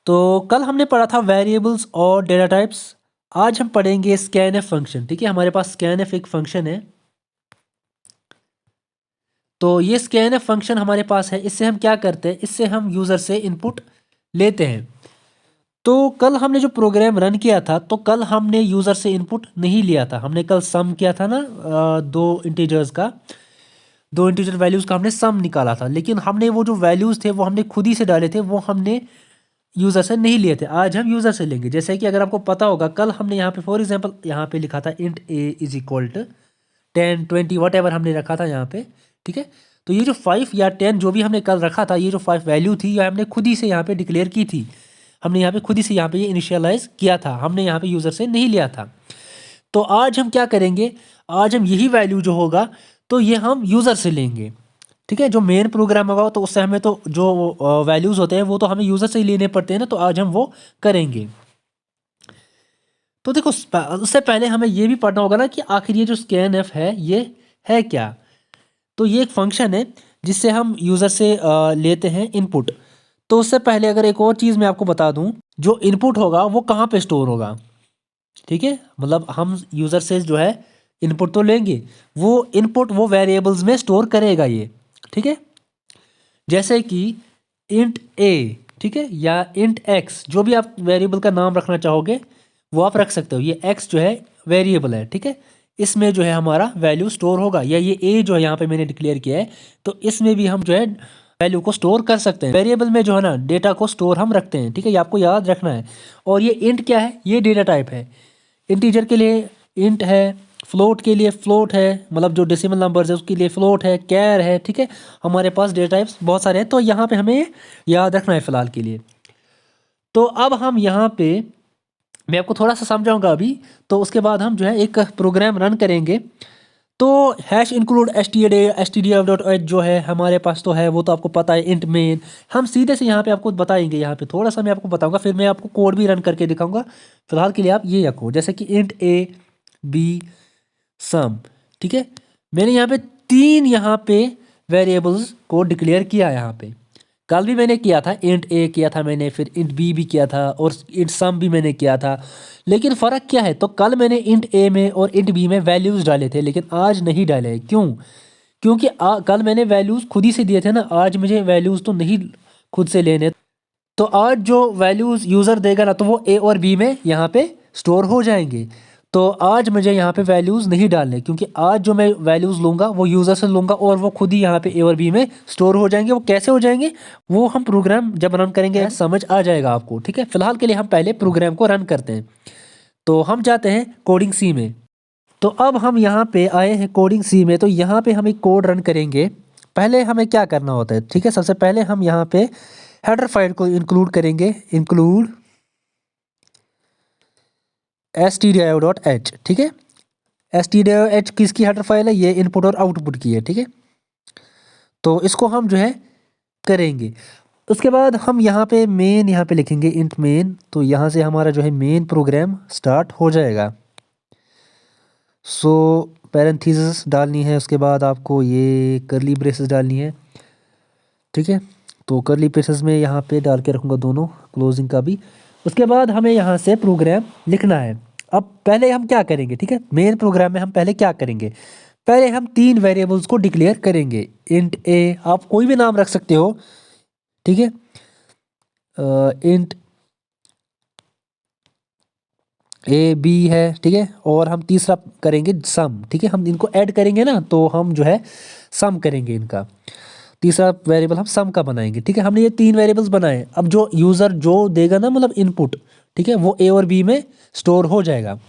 तो कल हमने पढ़ा था वेरिएबल्स और डेटा टाइप्स। आज हम पढ़ेंगे स्कैनएफ फंक्शन। ठीक है, हमारे पास स्कैनएफ एक फंक्शन है। तो ये स्कैनएफ फंक्शन हमारे पास है। इससे हम क्या करते हैं, इससे हम यूज़र से इनपुट लेते हैं। तो कल हमने जो प्रोग्राम रन किया था, तो कल हमने यूज़र से इनपुट नहीं लिया था। हमने कल सम किया था ना, दो इंटीजर वैल्यूज़ का हमने सम निकाला था। लेकिन हमने वो जो वैल्यूज़ थे वो हमने खुद ही से डाले थे, वो हमने यूज़र से नहीं लिए थे। आज हम यूज़र से लेंगे। जैसे कि अगर आपको पता होगा, कल हमने यहाँ पे फॉर एग्जांपल यहाँ पे लिखा था int a is equal to 10 20 whatever हमने रखा था यहाँ पे। ठीक है, तो ये जो 5 या 10 जो भी हमने कल रखा था, ये जो 5 वैल्यू थी, ये हमने खुद ही से यहाँ पे डिक्लेयर की थी। हमने यहाँ पे खुद ही से यहाँ पे ये इनिशियलाइज किया था, हमने यहाँ पे यूज़र से नहीं लिया था। तो आज हम क्या करेंगे, आज हम यही वैल्यू जो होगा तो ये हम यूज़र से लेंगे। ठीक है, जो मेन प्रोग्राम होगा तो उससे हमें तो जो वैल्यूज़ होते हैं वो तो हमें यूज़र से ही लेने पड़ते हैं ना, तो आज हम वो करेंगे। तो देखो, उससे पहले हमें ये भी पढ़ना होगा ना कि आखिर ये जो स्कैनएफ है ये है क्या। तो ये एक फंक्शन है जिससे हम यूज़र से लेते हैं इनपुट। तो उससे पहले अगर एक और चीज़ मैं आपको बता दूं, जो इनपुट होगा वो कहाँ पे स्टोर होगा। ठीक है, मतलब हम यूज़र से जो है इनपुट तो लेंगे, वो इनपुट वो वेरिएबल्स में स्टोर करेगा ये। ठीक है, जैसे कि इंट ए, ठीक है, या इंट एक्स, जो भी आप वेरिएबल का नाम रखना चाहोगे वो आप रख सकते हो। ये एक्स जो है वेरिएबल है, ठीक है, इसमें जो है हमारा वैल्यू स्टोर होगा। या ये ए जो है यहाँ पे मैंने डिक्लेयर किया है, तो इसमें भी हम जो है वैल्यू को स्टोर कर सकते हैं। वेरिएबल में जो है ना, डेटा को स्टोर हम रखते हैं। ठीक है, ये आपको याद रखना है। और ये इंट क्या है, ये डेटा टाइप है। इंटीजर के लिए इंट है, फ्लोट के लिए फ्लोट है, मतलब जो डेसिमल नंबर्स है उसके लिए फ्लोट है, कैर है। ठीक है, हमारे पास डेटा टाइप्स बहुत सारे हैं, तो यहाँ पे हमें याद रखना है फ़िलहाल के लिए। तो अब हम यहाँ पे, मैं आपको थोड़ा सा समझाऊंगा अभी, तो उसके बाद हम जो है एक प्रोग्राम रन करेंगे। तो हैश इंक्लूड stdio.h जो है हमारे पास तो है, वो तो आपको पता है, इंट मेन। हम सीधे से यहाँ पे आपको बताएंगे, यहाँ पे थोड़ा सा मैं आपको बताऊंगा, फिर मैं आपको कोड भी रन करके दिखाऊंगा। फिलहाल के लिए आप ये रखो, जैसे कि इंट ए बी सम। ठीक है, मैंने यहाँ पे 3 यहाँ पे वेरिएबल्स को डिक्लेयर किया। यहाँ पे कल भी मैंने किया था, इंट ए किया था मैंने, फिर इंट बी भी किया था, और इंट सम भी मैंने किया था। लेकिन फ़र्क क्या है, तो कल मैंने इंट ए में और इंट बी में वैल्यूज़ डाले थे, लेकिन आज नहीं डाले हैं। क्यों? क्योंकि कल मैंने वैल्यूज़ खुद ही से दिए थे ना, आज मुझे वैल्यूज़ तो नहीं खुद से लेने। तो आज जो वैल्यूज़ यूज़र देगा ना, तो वो ए और बी में यहाँ पे स्टोर हो जाएंगे। तो आज मुझे यहाँ पे वैल्यूज़ नहीं डालने, क्योंकि आज जो मैं वैल्यूज़ लूँगा वो यूज़र से लूँगा, और वो खुद ही यहाँ पे ए और बी में स्टोर हो जाएंगे। वो कैसे हो जाएंगे, वो हम प्रोग्राम जब रन करेंगे समझ आ जाएगा आपको। ठीक है, फिलहाल के लिए हम पहले प्रोग्राम को रन करते हैं। तो हम जाते हैं कोडिंग सी में। तो अब हम यहाँ पे आए हैं कोडिंग सी में। तो यहाँ पे हम एक कोड रन करेंगे। पहले हमें क्या करना होता है, ठीक है, सबसे पहले हम यहाँ पे हेडर फाइल को इंक्लूड करेंगे, इंक्लूड stdio.h। ठीक है, stdio.h किसकी हेडर फाइल है, ये इनपुट और आउटपुट की है। ठीक है, तो इसको हम जो है करेंगे। उसके बाद हम यहाँ पे मेन यहाँ पे लिखेंगे इंट मेन। तो यहाँ से हमारा जो है मेन प्रोग्राम स्टार्ट हो जाएगा। सो पैरेंथेसिस डालनी है, उसके बाद आपको ये करली ब्रेसेस डालनी है। ठीक है, तो करली ब्रेसेस में यहाँ पे डाल के रखूँगा दोनों, क्लोजिंग का भी। उसके बाद हमें यहाँ से प्रोग्राम लिखना है। अब पहले हम क्या करेंगे, ठीक है, मेन प्रोग्राम में हम पहले क्या करेंगे, पहले हम 3 वेरिएबल्स को डिक्लेयर करेंगे। इंट ए, आप कोई भी नाम रख सकते हो। ठीक है, इंट ए बी है। ठीक है, और हम तीसरा करेंगे सम। ठीक है, हम इनको ऐड करेंगे ना, तो हम जो है सम करेंगे इनका। तीसरा वेरिएबल हम सम का बनाएंगे। ठीक है, हमने ये 3 वेरिएबल्स बनाए। अब जो यूज़र जो देगा ना, मतलब इनपुट, ठीक है, वो ए और बी में स्टोर हो जाएगा।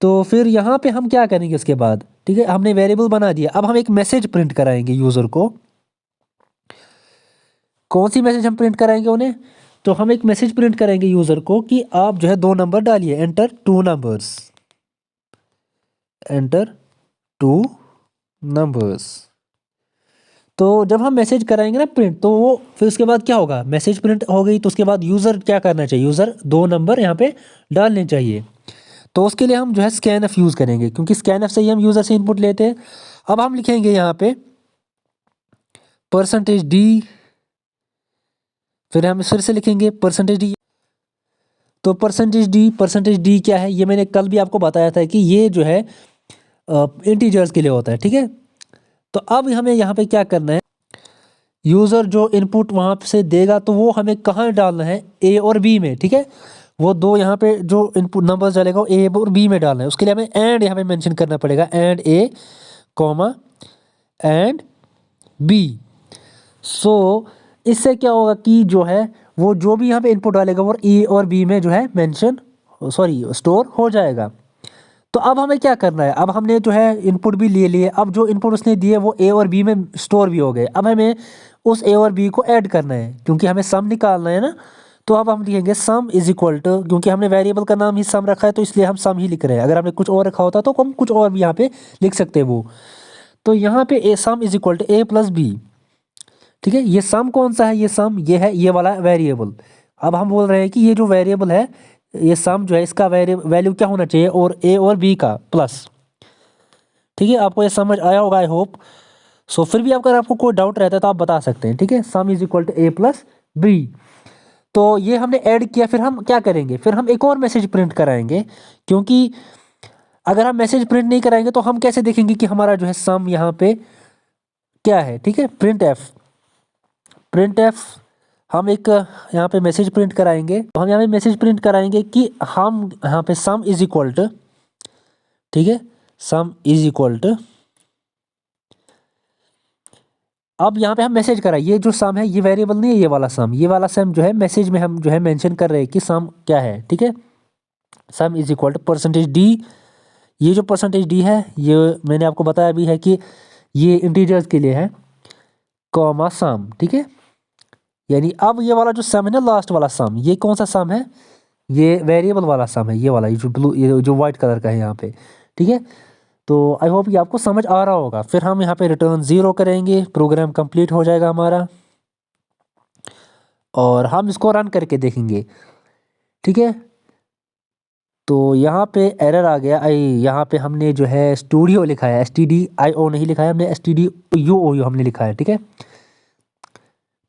तो फिर यहाँ पे हम क्या करेंगे उसके बाद, ठीक है, हमने वेरिएबल बना दिया। अब हम एक मैसेज प्रिंट कराएंगे यूज़र को। कौन सी मैसेज हम प्रिंट कराएंगे उन्हें, तो हम एक मैसेज प्रिंट करेंगे यूज़र को कि आप जो है 2 नंबर डालिए, एंटर 2 नंबर्स, एंटर 2 नंबर्स। तो जब हम मैसेज कराएंगे ना प्रिंट, तो वो फिर उसके बाद क्या होगा, मैसेज प्रिंट हो गई, तो उसके बाद यूज़र क्या करना चाहिए, यूज़र 2 नंबर यहाँ पे डालने चाहिए। तो उसके लिए हम जो है स्कैनएफ यूज़ करेंगे, क्योंकि स्कैनएफ से ही हम यूज़र से इनपुट लेते हैं। अब हम लिखेंगे यहाँ पे %d, फिर हम फिर से लिखेंगे %d, तो परसेंटेज डी क्या है, ये मैंने कल भी आपको बताया था कि ये जो है इंटीजर्स के लिए होता है, ठीक है। तो अब हमें यहाँ पे क्या करना है, यूज़र जो इनपुट वहाँ से देगा तो वो हमें कहाँ डालना है, ए और बी में, ठीक है। वो दो यहाँ पे जो इनपुट नंबर्स डालेगा वो ए और बी में डालना है। उसके लिए हमें एंड यहाँ पे मेंशन करना पड़ेगा, and A comma and B. So इससे क्या होगा कि जो है वो जो भी यहाँ पे इनपुट डालेगा वो ए और बी में जो है स्टोर हो जाएगा। तो अब हमें क्या करना है, अब हमने जो है इनपुट भी ले लिए, अब जो इनपुट उसने दिए वो ए और बी में स्टोर भी हो गए। अब हमें उस ए और बी को ऐड करना है क्योंकि हमें सम निकालना है ना। तो अब हम लिखेंगे सम इज इक्वल टू, क्योंकि हमने वेरिएबल का नाम ही सम रखा है तो इसलिए हम सम ही लिख रहे हैं। अगर हमने कुछ और रखा होता तो हम कुछ और भी यहाँ पे लिख सकते हैं वो। तो यहाँ पे A sum is equal to A plus B, ठीक है। ये सम कौन सा है, ये सम ये है ये वाला वेरिएबल। अब हम बोल रहे हैं कि ये जो वेरिएबल है ये सम जो है इसका वैल्यू क्या होना चाहिए, और ए और बी का प्लस, ठीक है। आपको ये समझ आया होगा आई होप। सो फिर भी अगर आपको कोई डाउट रहता है तो आप बता सकते हैं, ठीक है। Sum is equal to A plus B. तो ये हमने ऐड किया, फिर हम क्या करेंगे, फिर हम एक और मैसेज प्रिंट कराएंगे, क्योंकि अगर हम मैसेज प्रिंट नहीं कराएंगे तो हम कैसे देखेंगे कि हमारा जो है सम यहाँ पे क्या है, ठीक है। प्रिंट एफ हम एक यहाँ पे मैसेज प्रिंट कराएंगे। तो हम यहाँ पे मैसेज प्रिंट कराएंगे कि हम यहाँ पे सम इज इक्वल टू, ठीक है, सम इज इक्वल टू। अब यहाँ पे हम मैसेज कराए, ये जो सम है ये वेरिएबल नहीं है, ये वाला सम जो है मैसेज में हम जो है मेंशन कर रहे हैं कि सम क्या है, ठीक है। Sum is equal to percentage D. ये जो परसेंटेज डी है ये मैंने आपको बताया भी है कि ये इंटीजर्स के लिए है, कॉमा सम, ठीक है। यानी अब ये वाला जो सम है ना, लास्ट वाला सम, ये कौन सा सम है, ये वेरिएबल वाला सम है, ये वाला, ये जो व्हाइट कलर का है यहाँ पे, ठीक है। तो आई होप ये आपको समझ आ रहा होगा। फिर हम यहाँ पे रिटर्न 0 करेंगे, प्रोग्राम कंप्लीट हो जाएगा हमारा, और हम इसको रन करके देखेंगे, ठीक है। तो यहाँ पे एरर आ गया, यहाँ पे हमने जो है स्टूडियो लिखा है, STDIO नहीं लिखा है हमने, STDUO हमने लिखा है, ठीक है।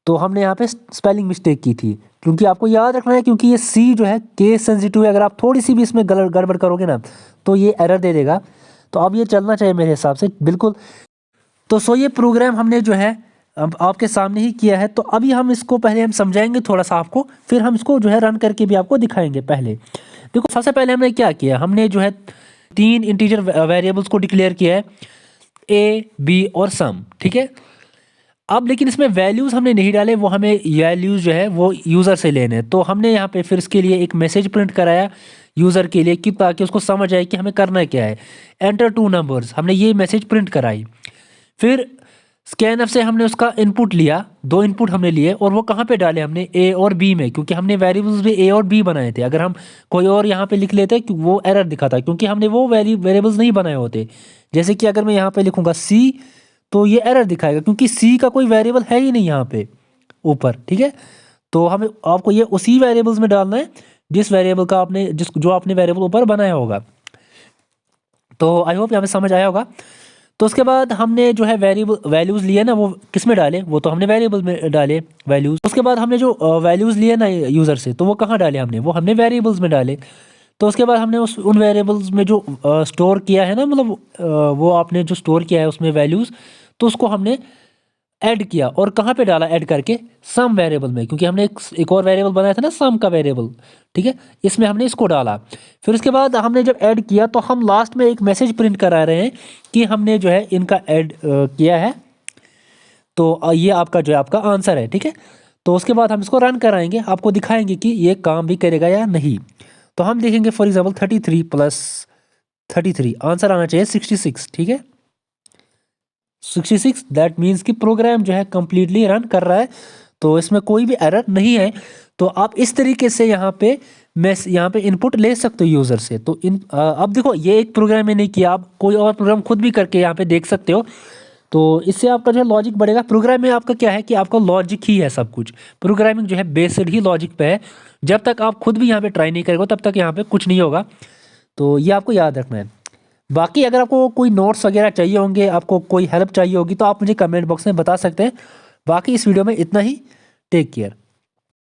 तो हमने यहाँ पे स्पेलिंग मिस्टेक की थी, क्योंकि आपको याद रखना है क्योंकि ये सी जो है केस सेंसिटिव है। अगर आप थोड़ी सी भी इसमें गड़बड़ करोगे ना तो ये एरर दे देगा। तो अब ये चलना चाहिए मेरे हिसाब से बिल्कुल। तो ये प्रोग्राम हमने जो है अब आपके सामने ही किया है। तो अभी हम इसको पहले हम समझाएंगे थोड़ा सा आपको, फिर हम इसको जो है रन करके भी आपको दिखाएंगे। पहले देखो, सबसे पहले हमने क्या किया, हमने जो है 3 इंटीजर वेरिएबल्स को डिक्लेयर किया है, ए बी और सम, ठीक है। अब लेकिन इसमें वैल्यूज़ हमने नहीं डाले, वो हमें वैल्यूज़ जो है वो यूज़र से लेने हैं। तो हमने यहाँ पे फिर इसके लिए एक मैसेज प्रिंट कराया यूज़र के लिए कि ताकि उसको समझ आए कि हमें करना क्या है। एंटर 2 नंबर्स, हमने ये मैसेज प्रिंट कराई। फिर स्कैनफ से हमने उसका इनपुट लिया, 2 इनपुट हमने लिए, और वो कहाँ पे डाले हमने, ए और बी में, क्योंकि हमने वेरिएबल्स भी ए और बी बनाए थे। अगर हम कोई और यहाँ पे लिख लेते वो एरर दिखाता, क्योंकि हमने वो वेरिएबल्स नहीं बनाए होते। जैसे कि अगर मैं यहाँ पे लिखूंगा सी तो ये एरर दिखाएगा, क्योंकि सी का कोई वेरिएबल है ही नहीं यहाँ पे ऊपर, ठीक है। तो हमें आपको ये उसी वेरिएबल्स में डालना है जिस वेरिएबल का आपने जो आपने वेरिएबल ऊपर बनाया होगा। तो आई होप यहाँ पे समझ आया होगा। तो उसके बाद हमने जो है वैल्यूज़ लिए ना, वो किस में डाले, वो तो हमने वेरिएबल में डाले वैल्यूज़। उसके बाद हमने जो वैल्यूज़ लिए ना यूज़र से, तो वो कहाँ डाले हमने, वो हमने वेरिएबल्स में डाले। तो उसके बाद हमने उन वेरिएबल्स में जो स्टोर किया है ना, मतलब वो आपने जो स्टोर किया है उसमें वैल्यूज़, तो उसको हमने ऐड किया, और कहाँ पे डाला ऐड करके, सम वेरिएबल में, क्योंकि हमने एक और वेरिएबल बनाया था ना सम का वेरिएबल, ठीक है। इसमें हमने इसको डाला। फिर उसके बाद हमने जब ऐड किया तो हम लास्ट में एक मैसेज प्रिंट करा रहे हैं कि हमने जो है इनका ऐड किया है। तो ये आपका जो है आपका आंसर है, ठीक है। तो उसके बाद हम इसको रन कराएंगे, आपको दिखाएंगे कि ये काम भी करेगा या नहीं। तो हम देखेंगे फॉर एग्जाम्पल 33 प्लस 33, आंसर आना चाहिए 66, ठीक है। 66, दैट मीन्स कि प्रोग्राम जो है कंप्लीटली रन कर रहा है, तो इसमें कोई भी एरर नहीं है। तो आप इस तरीके से यहाँ पे इनपुट ले सकते हो यूज़र से। तो अब देखो, ये एक प्रोग्राम मैंने किया, आप कोई और प्रोग्राम खुद भी करके यहाँ पे देख सकते हो। तो इससे आपका जो है लॉजिक बढ़ेगा। प्रोग्राम में आपका क्या है कि आपका लॉजिक ही है सब कुछ। प्रोग्रामिंग जो है बेस्ड ही लॉजिक पे है। जब तक आप खुद भी यहाँ पे ट्राई नहीं करोगे तब तक यहाँ पे कुछ नहीं होगा। तो ये आपको याद रखना है। बाकी अगर आपको कोई नोट्स वगैरह चाहिए होंगे, आपको कोई हेल्प चाहिए होगी, तो आप मुझे कमेंट बॉक्स में बता सकते हैं। बाकी इस वीडियो में इतना ही। Take care.